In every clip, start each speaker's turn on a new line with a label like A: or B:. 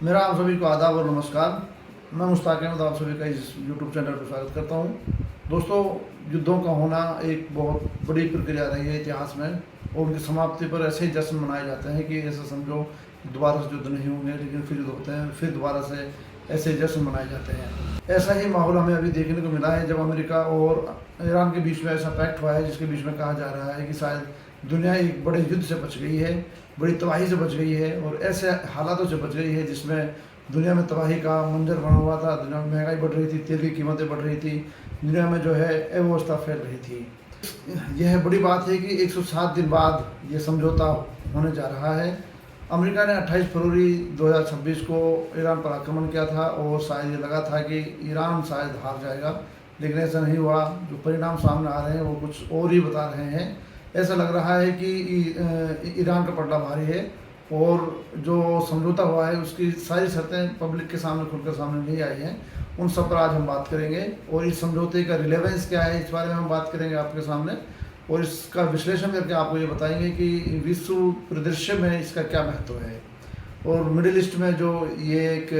A: मेरा आप सभी को आदाब और नमस्कार। मैं मुश्ताक अहमद आप सभी का इस यूट्यूब चैनल पर स्वागत करता हूं। दोस्तों, युद्धों का होना एक बहुत बड़ी प्रक्रिया रही है इतिहास में, और उनकी समाप्ति पर ऐसे ही जश्न मनाए जाते हैं कि ऐसा समझो दोबारा से युद्ध नहीं होंगे, लेकिन फिर युद्ध होते हैं, फिर दोबारा से ऐसे जश्न मनाए जाते हैं। ऐसा ही माहौल हमें अभी देखने को मिला है जब अमेरिका और ईरान के बीच में ऐसा पैक्ट हुआ है जिसके बीच में कहा जा रहा है कि शायद दुनिया एक बड़े युद्ध से बच गई है, बड़ी तबाही से बच गई है, और ऐसे हालातों से बच गई है जिसमें दुनिया में तबाही का मंजर बना हुआ था। दुनिया में महंगाई बढ़ रही थी, तेल की कीमतें बढ़ रही थी, दुनिया में जो है अव्यवस्था फैल रही थी। यह बड़ी बात है कि 107 दिन बाद ये समझौता होने जा रहा है। अमेरिका ने 28 फरवरी 2026 को ईरान पर आक्रमण किया था और शायद ये लगा था कि ईरान शायद हार जाएगा, लेकिन ऐसा नहीं हुआ। जो परिणाम सामने आ रहे हैं वो कुछ और ही बता रहे हैं। ऐसा लग रहा है कि ईरान का पलड़ा भारी है, और जो समझौता हुआ है उसकी सारी शर्तें पब्लिक के सामने खुलकर सामने नहीं आई हैं। उन सब पर आज हम बात करेंगे, और इस समझौते का रिलेवेंस क्या है इस बारे में हम बात करेंगे आपके सामने, और इसका विश्लेषण करके आपको ये बताएंगे कि विश्व परिदृश्य में इसका क्या महत्व है। और मिडिल ईस्ट में जो ये एक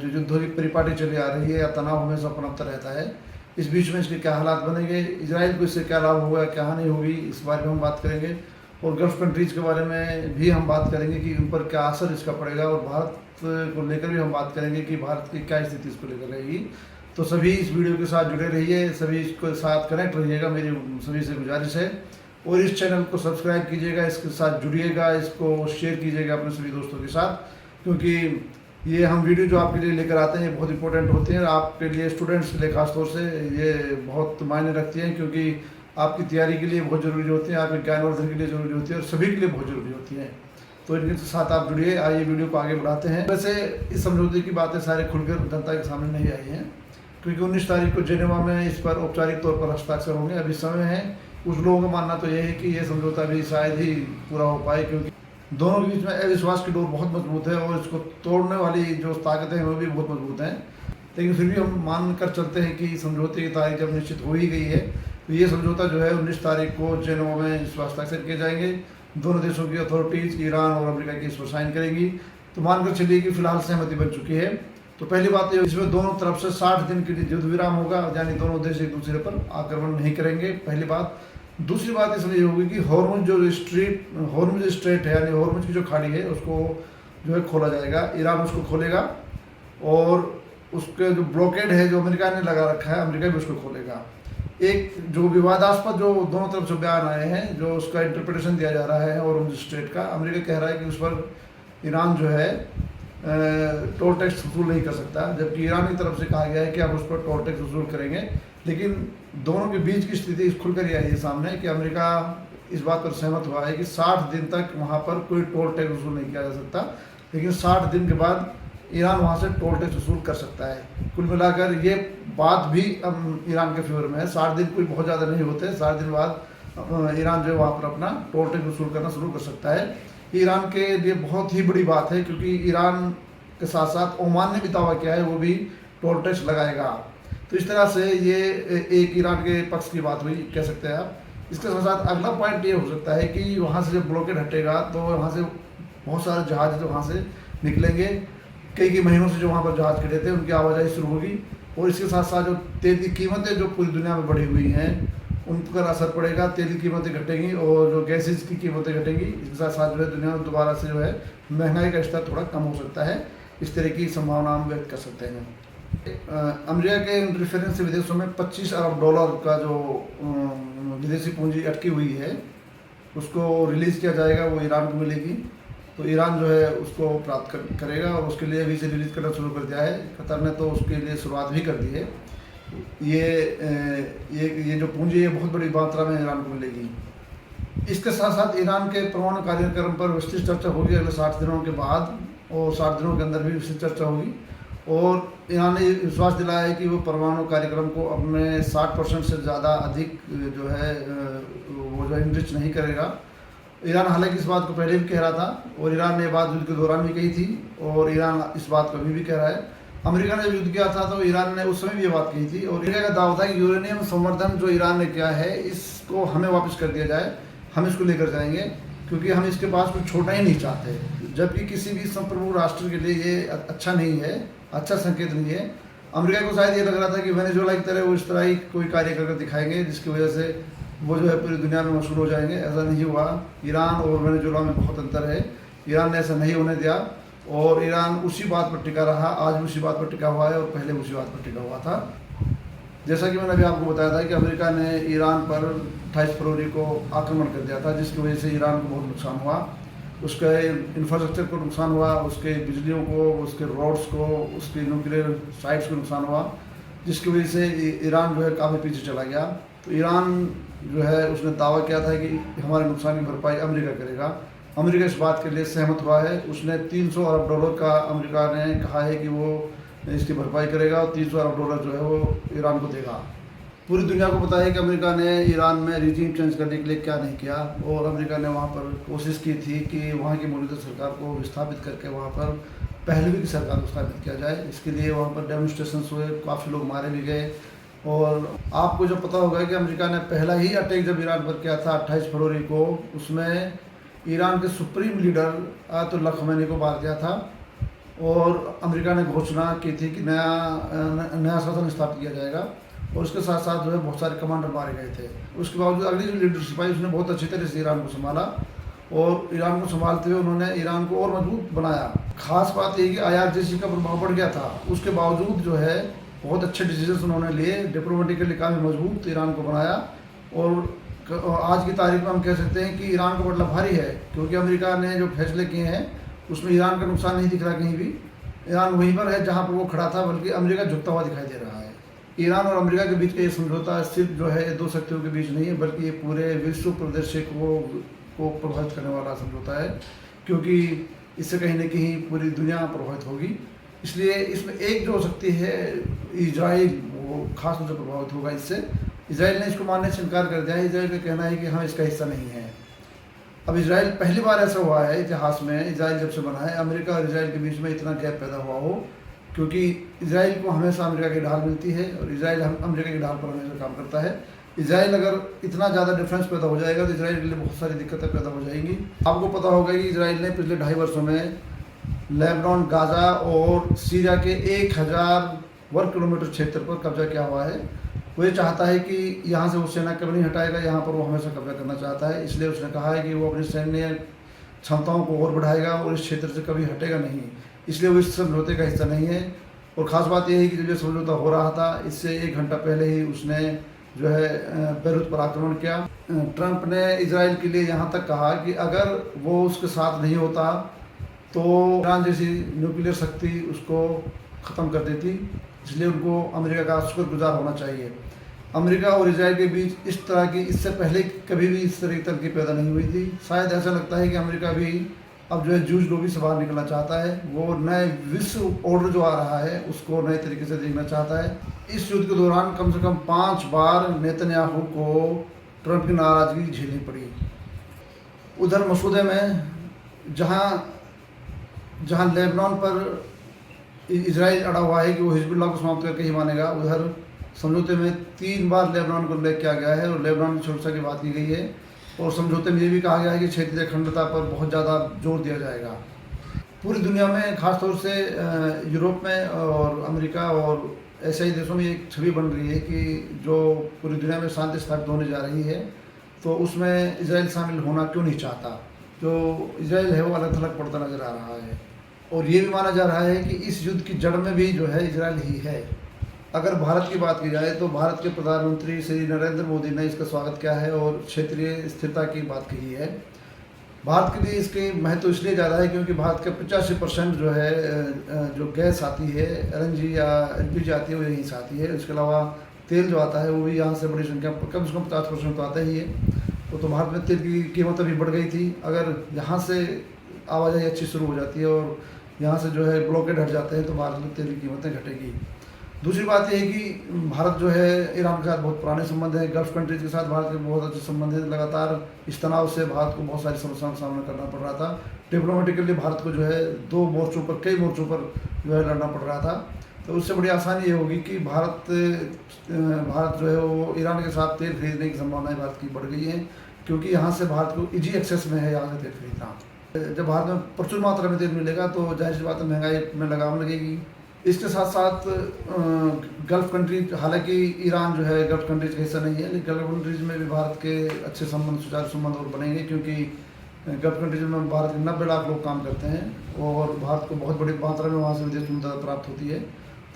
A: जो युद्धों की परिपाटी चली आ रही है या तनाव हमेशा पनपता रहता है, इस बीच में इसके क्या हालात बनेंगे, इजराइल को इससे क्या लाभ होगा, क्या हानि होगी, इस बारे में हम बात करेंगे। और गल्फ कंट्रीज़ के बारे में भी हम बात करेंगे कि उन पर क्या असर इसका पड़ेगा, और भारत को लेकर भी हम बात करेंगे कि भारत की क्या स्थिति इसको लेकर रहेगी। तो सभी इस वीडियो के साथ जुड़े रहिए, सभी इसके साथ कनेक्ट रहिएगा, मेरी सभी से गुजारिश है। और इस चैनल को सब्सक्राइब कीजिएगा, इसके साथ जुड़िएगा, इसको शेयर कीजिएगा अपने सभी दोस्तों के साथ, क्योंकि ये हम वीडियो जो आपके लिए लेकर आते हैं बहुत इंपॉर्टेंट होते हैं। आपके लिए, स्टूडेंट्स के लिए खासतौर से ये बहुत मायने रखती हैं, क्योंकि आपकी तैयारी के लिए बहुत ज़रूरी होती है, आपके ज्ञानवर्धन के लिए ज़रूरी होती है, और सभी के लिए बहुत ज़रूरी होती हैं। तो इनके साथ आप जुड़िए। आइए वीडियो को आगे बढ़ाते हैं। वैसे इस समझौते की बातें सारे खुलकर जनता के सामने नहीं आई हैं, क्योंकि 19 तारीख को जेनेवा में इस पर औपचारिक तौर पर हस्ताक्षर होंगे। अभी समय है। कुछ लोगों का मानना तो यह है कि यह समझौता भी शायद ही पूरा हो पाए, क्योंकि दोनों के बीच में अविश्वास की डोर बहुत मजबूत है, और इसको तोड़ने वाली जो ताकतें हैं वो भी बहुत मजबूत हैं। लेकिन फिर भी हम मान कर चलते हैं कि समझौते की तारीख जब निश्चित हो ही गई है, तो ये समझौता जो है 19 तारीख को जेनेवा में इस पर हस्ताक्षर किए जाएंगे। दोनों देशों की अथॉरिटीज़ ईरान और अमेरिका की इस पर साइन करेंगी। तो मानकर चलिए कि फिलहाल सहमति बन चुकी है। तो पहली बात तो इसमें दोनों तरफ से 60 दिन के लिए युद्ध विराम होगा, यानी दोनों देश एक दूसरे पर आक्रमण नहीं करेंगे, पहली बात। दूसरी बात इसलिए होगी कि हॉर्मुज स्ट्रेट है, यानी हॉर्मुज की जो खाड़ी है उसको जो है खोला जाएगा, ईरान उसको खोलेगा, और उसके जो ब्लॉकेड है जो अमेरिका ने लगा रखा है, अमेरिका भी उसको खोलेगा। एक जो विवादास्पद जो दोनों तरफ से बयान आए हैं, जो उसका इंटरप्रिटेशन दिया जा रहा है हॉर्मुज स्ट्रेट का, अमेरिका कह रहा है कि उस पर ईरान जो है टोल टैक्स वसूल नहीं कर सकता, जबकि ईरान की तरफ से कहा गया है कि आप उस पर टोल टैक्स वसूल करेंगे। लेकिन दोनों के बीच की स्थिति खुलकर ये आई है सामने कि अमेरिका इस बात पर सहमत हुआ है कि 60 दिन तक वहाँ पर कोई टोल टैक्स वसूल नहीं किया जा सकता, लेकिन 60 दिन के बाद ईरान वहाँ से टोल टैक्स वसूल कर सकता है। कुल मिलाकर ये बात भी ईरान के फेवर में है। 60 दिन कोई बहुत ज़्यादा नहीं होते, 60 दिन बाद ईरान जो है वहाँ पर अपना टोल टैक्स वसूल करना शुरू कर सकता है। ईरान के लिए बहुत ही बड़ी बात है, क्योंकि ईरान के साथ साथ ओमान ने भी दावा किया है वो भी टोल टैक्स लगाएगा। तो इस तरह से ये एक ईरान के पक्ष की बात हुई, कह सकते हैं आप। इसके साथ साथ अगला पॉइंट ये हो सकता है कि वहाँ से जब ब्लॉकेड हटेगा तो वहाँ से बहुत सारे जहाज जो वहाँ से निकलेंगे, कई महीनों से जो वहाँ पर जहाज खड़े थे उनकी आवाजाही शुरू होगी, और इसके साथ साथ जो तेल की कीमतें जो पूरी दुनिया में बढ़ी हुई हैं उन पर असर पड़ेगा। तेल की कीमतें घटेंगी और जो गैसेज की कीमतें घटेंगी। इसके साथ साथ जो है दुनिया में दोबारा से जो है महंगाई का स्तर थोड़ा कम हो सकता है। इस तरह की संभावना हम व्यक्त कर सकते हैं। अमेरिका के इंटरफेरेंस से विदेशों में $25 अरब का जो विदेशी पूंजी अटकी हुई है उसको रिलीज़ किया जाएगा, वो ईरान को मिलेगी। तो ईरान जो है उसको प्राप्त करेगा, और उसके लिए अभी से रिलीज़ करना शुरू कर दिया है। कतर ने तो उसके लिए शुरुआत भी कर दी है। ये जो पूंजी है बहुत बड़ी मात्रा में ईरान को मिलेगी। इसके साथ साथ ईरान के परमाणु कार्यक्रम पर विस्तृत चर्चा होगी अगले 60 दिनों के बाद, और 60 दिनों के अंदर भी विस्तृत चर्चा होगी। और ईरान ने विश्वास दिलाया है कि वो परमाणु कार्यक्रम को अपने 60% से ज़्यादा अधिक जो है वो जो इनरिच नहीं करेगा। ईरान हालांकि इस बात को पहले भी कह रहा था, और ईरान ने ये बात युद्ध के दौरान भी कही थी, और ईरान इस बात को अभी भी कह रहा है। अमेरिका ने युद्ध किया था तो ईरान ने उस समय भी ये बात कही थी, और अमेरिका का दावा था कि यूरेनियम संवर्धन जो ईरान ने किया है इसको हमें वापस कर दिया जाए, हम इसको लेकर जाएंगे, क्योंकि हम इसके पास कुछ छोड़ना ही नहीं चाहते। जबकि किसी भी संप्रभु राष्ट्र के लिए ये अच्छा नहीं है, अच्छा संकेत नहीं है। अमेरिका को शायद ये लग रहा था कि वेनेजुएला की तरह वो इस तरह ही कोई कार्य करके दिखाएंगे जिसकी वजह से वो जो है पूरी दुनिया में मशहूर हो जाएंगे। ऐसा नहीं हुआ। ईरान और वेनेजुएला में बहुत अंतर है। ईरान ने ऐसा नहीं होने दिया और ईरान उसी बात पर टिका रहा, आज भी उसी बात पर टिका हुआ है और पहले उसी बात पर टिका हुआ था। जैसा कि मैंने अभी आपको बताया था कि अमेरिका ने ईरान पर 28 फरवरी को आक्रमण कर दिया था, जिसकी वजह से ईरान को बहुत नुकसान हुआ। उसके इंफ्रास्ट्रक्चर को नुकसान हुआ, उसके बिजलियों को, उसके रोड्स को, उसके न्यूक्लियर साइट्स को नुकसान हुआ, जिसकी वजह से ईरान जो है काफ़ी पीछे चला गया। तो ईरान जो है उसने दावा किया था कि हमारे नुकसान की भरपाई अमेरिका करेगा। अमेरिका इस बात के लिए सहमत हुआ है। उसने $300 अरब का अमेरिका ने कहा है कि वो इसकी भरपाई करेगा और $300 अरब जो है वो ईरान को देगा। पूरी दुनिया को पता है कि अमेरिका ने ईरान में रिजीम चेंज करने के लिए क्या नहीं किया और अमेरिका ने वहाँ पर कोशिश की थी कि वहाँ की मौजूदा सरकार को विस्थापित करके वहाँ पर पहलवी की सरकार को स्थापित किया जाए। इसके लिए वहाँ पर डेमोन्स्ट्रेशन हुए, काफ़ी लोग मारे भी गए। और आपको जो पता होगा कि अमेरिका ने पहला ही अटैक जब ईरान पर किया था 28 फरवरी को, उसमें ईरान के सुप्रीम लीडर आयतुल्लाह खमैनी को मार दिया था और अमेरिका ने घोषणा की थी कि नया शासन स्थापित किया जाएगा और उसके साथ साथ जो है बहुत सारे कमांडर मारे गए थे। उसके बावजूद अगली जो लीडरशिप आई उसने बहुत अच्छी तरह से ईरान को संभाला और ईरान को संभालते हुए उन्होंने ईरान को और मजबूत बनाया। खास बात यही कि IRGC का प्रभाव बढ़ गया था, उसके बावजूद जो है बहुत अच्छे डिसीजन उन्होंने लिए, डिप्लोमेटिकली काफ़ी मजबूत ईरान को बनाया। और आज की तारीख में हम कह सकते हैं कि ईरान को बदला भारी है, क्योंकि अमेरिका ने जो फैसले किए हैं उसमें ईरान का नुकसान नहीं दिख रहा कहीं भी। ईरान वहीं पर है जहाँ पर वो खड़ा था, बल्कि अमेरिका झुकता हुआ दिखाई दे रहा है। ईरान और अमेरिका के बीच का ये समझौता सिर्फ जो है दो शक्तियों के बीच नहीं है, बल्कि ये पूरे विश्व परिदृश्य को प्रभावित करने वाला समझौता है, क्योंकि इससे कहीं ना कहीं पूरी दुनिया प्रभावित होगी। इसलिए इसमें एक जो शक्ति है इजराइल, वो खास रूप से प्रभावित होगा इससे। इजराइल ने इसको मानने से इनकार कर दिया है। इजराइल का कहना है कि हम इसका हिस्सा नहीं है। अब इजराइल पहली बार ऐसा हुआ है इतिहास में, इजराइल जब से बना है, अमेरिका और इजराइल के बीच में इतना गैप पैदा हुआ हो, क्योंकि इजराइल को हमेशा अमेरिका की ढाल मिलती है और इजराइल अमेरिका की ढाल पर हमेशा काम करता है। इजराइल अगर इतना ज़्यादा डिफरेंस पैदा हो जाएगा तो इजराइल के लिए बहुत सारी दिक्कतें पैदा हो जाएंगी। आपको पता होगा कि इजराइल ने पिछले 2.5 वर्षों में लेबनान, गाज़ा और सीरिया के 1000 वर्ग किलोमीटर क्षेत्र पर कब्जा किया हुआ है। वो ये चाहता है कि यहाँ से वो सेना कभी नहीं हटाएगा, यहाँ पर वो हमेशा कब्जा करना चाहता है। इसलिए उसने कहा है कि वो अपनी सैन्य क्षमताओं को और बढ़ाएगा और इस क्षेत्र से कभी हटेगा नहीं। इसलिए वो इस समझौते का हिस्सा नहीं है। और ख़ास बात यह है कि जब ये समझौता हो रहा था, इससे 1 घंटा पहले ही उसने जो है बेरूत पर आक्रमण किया। ट्रंप ने इजराइल के लिए यहाँ तक कहा कि अगर वो उसके साथ नहीं होता तो ईरान जैसी न्यूक्लियर शक्ति उसको ख़त्म कर देती। इसलिए उनको अमेरिका का शुक्रगुजार होना चाहिए। अमेरिका और इजराइल के बीच इस तरह की इससे पहले कभी भी इस तरह की तरक्की पैदा नहीं हुई थी। शायद ऐसा लगता है कि अमेरिका भी अब जो है जूझ लोभी से बाहर निकलना चाहता है। वो नए विश्व ऑर्डर जो आ रहा है उसको नए तरीके से देखना चाहता है। इस युद्ध के दौरान कम से कम 5 बार नेतन्याहू को ट्रंप की नाराज़गी झेलनी पड़ी। उधर मसूदे में जहाँ लेबनान पर इजराइल अड़ा हुआ है कि वो हिजबुल्लाह को समाप्त करके ही मानेगा, उधर समझौते में 3 बार लेबनान को उल्लेख किया गया है और लेबनान की सुरक्षा की बात की गई है। और समझौते में ये भी कहा गया है कि क्षेत्रीय अखंडता पर बहुत ज़्यादा जोर दिया जाएगा। पूरी दुनिया में, खासतौर से यूरोप में और अमेरिका और एशियाई देशों में एक छवि बन रही है कि जो पूरी दुनिया में शांति स्थापित होने जा रही है, तो उसमें इजराइल शामिल होना क्यों नहीं चाहता। जो इजराइल है वो अलग थलग पड़ता नज़र आ रहा है और ये भी माना जा रहा है कि इस युद्ध की जड़ में भी जो है इजराइल ही है। अगर भारत की बात की जाए तो भारत के प्रधानमंत्री श्री नरेंद्र मोदी ने इसका स्वागत किया है और क्षेत्रीय स्थिरता की बात कही है। भारत के लिए इसकी महत्व इसलिए ज़्यादा है क्योंकि भारत का 85% जो है जो गैस आती है, LNG या LPG आती है, वो यहीं से आती है। इसके अलावा तेल जो आता है वो भी यहाँ से बड़ी संख्या, कम से कम 50% तो आता ही है। तो भारत में तेल की कीमत अभी बढ़ गई थी। अगर यहाँ से आवाजाही अच्छी शुरू हो जाती है और यहाँ से जो है ब्लॉकेड हट जाते हैं तो भारत में तेल की कीमतें घटेगी। दूसरी बात यह है कि भारत जो है ईरान के साथ बहुत पुराने संबंध है, गल्फ कंट्रीज के साथ भारत के बहुत अच्छे संबंध है। लगातार इस तनाव से भारत को बहुत सारी समस्याओं का सामना करना पड़ रहा था। डिप्लोमेटिकली भारत को जो है 2 मोर्चों पर, कई मोर्चों पर जो है लड़ना पड़ रहा था। तो उससे बड़ी आसानी ये होगी कि भारत जो है वो ईरान के साथ तेल खरीदने की संभावनाएं भारत की बढ़ गई हैं, क्योंकि यहाँ से भारत को इजी एक्सेस में है यहाँ से तेल खरीदना। जब भारत में प्रचुर मात्रा में तेल मिलेगा तो जाहिर सी बात है महंगाई में लगाम लगेगी। इसके साथ साथ गल्फ़ कंट्री, हालांकि ईरान जो है गल्फ़ कंट्रीज का हिस्सा नहीं है, लेकिन गल्फ़ कंट्रीज में भी भारत के अच्छे संबंध, सुचारू संबंध और बनेंगे, क्योंकि गल्फ़ कंट्रीज में भारत के 90 लाख लोग काम करते हैं और भारत को बहुत बड़ी मात्रा में वहाँ से विदेश मदद प्राप्त होती है।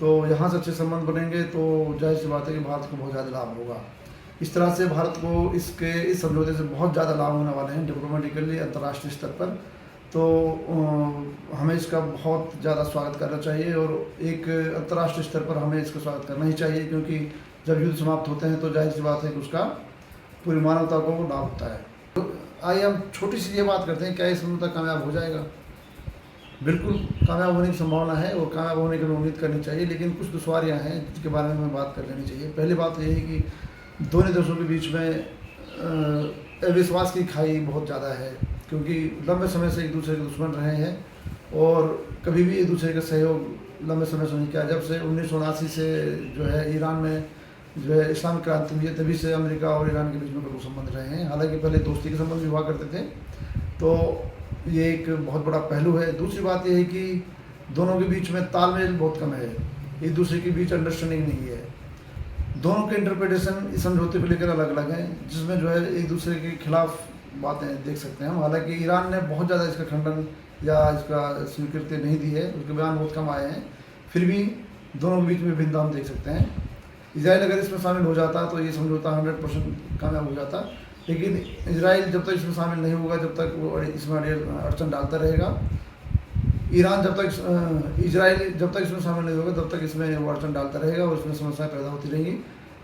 A: तो यहाँ से अच्छे संबंध बनेंगे तो जाहिर सी बात है कि भारत को बहुत ज़्यादा लाभ होगा। इस तरह से भारत को इस समझौते से बहुत ज़्यादा लाभ होने वाले हैं डिप्लोमेटिकली, अंतर्राष्ट्रीय स्तर पर। तो हमें इसका बहुत ज़्यादा स्वागत करना चाहिए और एक अंतर्राष्ट्रीय स्तर पर हमें इसका स्वागत करना ही चाहिए, क्योंकि जब युद्ध समाप्त होते हैं तो जाहिर सी बात है कि उसका पूरी मानवता को लाभ होता है। तो आइए हम छोटी सी ये बात करते हैं, क्या ये समझौता कामयाब हो जाएगा? बिल्कुल कामयाब होने की संभावना है और कामयाब होने की उम्मीद करनी चाहिए, लेकिन कुछ दुश्वारियाँ हैं जिसके बारे में हमें बात कर लेनी चाहिए। पहली बात यही है कि दोनों देशों के बीच में अविश्वास की खाई बहुत ज़्यादा है, क्योंकि लंबे समय से एक दूसरे के दुश्मन रहे हैं और कभी भी एक दूसरे का सहयोग लंबे समय से नहीं किया। जब से 1979 से जो है ईरान में जो है इस्लामिक क्रांति हुई है, तभी से अमेरिका और ईरान के बीच में कटु संबंध रहे हैं। हालांकि पहले दोस्ती के संबंध भी हुआ करते थे, तो ये एक बहुत बड़ा पहलू है। दूसरी बात यह है कि दोनों के बीच में तालमेल बहुत कम है, एक दूसरे के बीच अंडरस्टैंडिंग नहीं है। दोनों के इंटरप्रिटेशन इस समझौते को लेकर अलग अलग हैं, जिसमें जो है एक दूसरे के खिलाफ बातें देख सकते हैं हम। हालांकि ईरान ने बहुत ज़्यादा इसका खंडन या इसका स्वीकृति नहीं दी है, उसके बयान बहुत कम आए हैं, फिर भी दोनों के बीच में भिन्नता हम देख सकते हैं। इजराइल अगर इसमें शामिल हो जाता तो ये समझौता 100% कामयाब हो जाता, लेकिन इजराइल जब तक इसमें शामिल नहीं होगा, जब तक वो इसमें अड़चन डालता रहेगा। ईरान इजराइल जब तक इसमें शामिल नहीं होगा तब तक इसमें वो अड़चन डालता रहेगा और इसमें समस्याएं पैदा होती रहेंगी।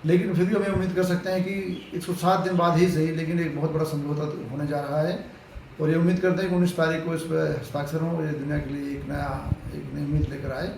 A: लेकिन फिर भी हमें उम्मीद कर सकते हैं कि 107 दिन बाद ही सही, लेकिन एक बहुत बड़ा समझौता होने जा रहा है और ये उम्मीद करते हैं कि 19 तारीख को इस पर हस्ताक्षर हों, ये दुनिया के लिए एक नई उम्मीद लेकर आए।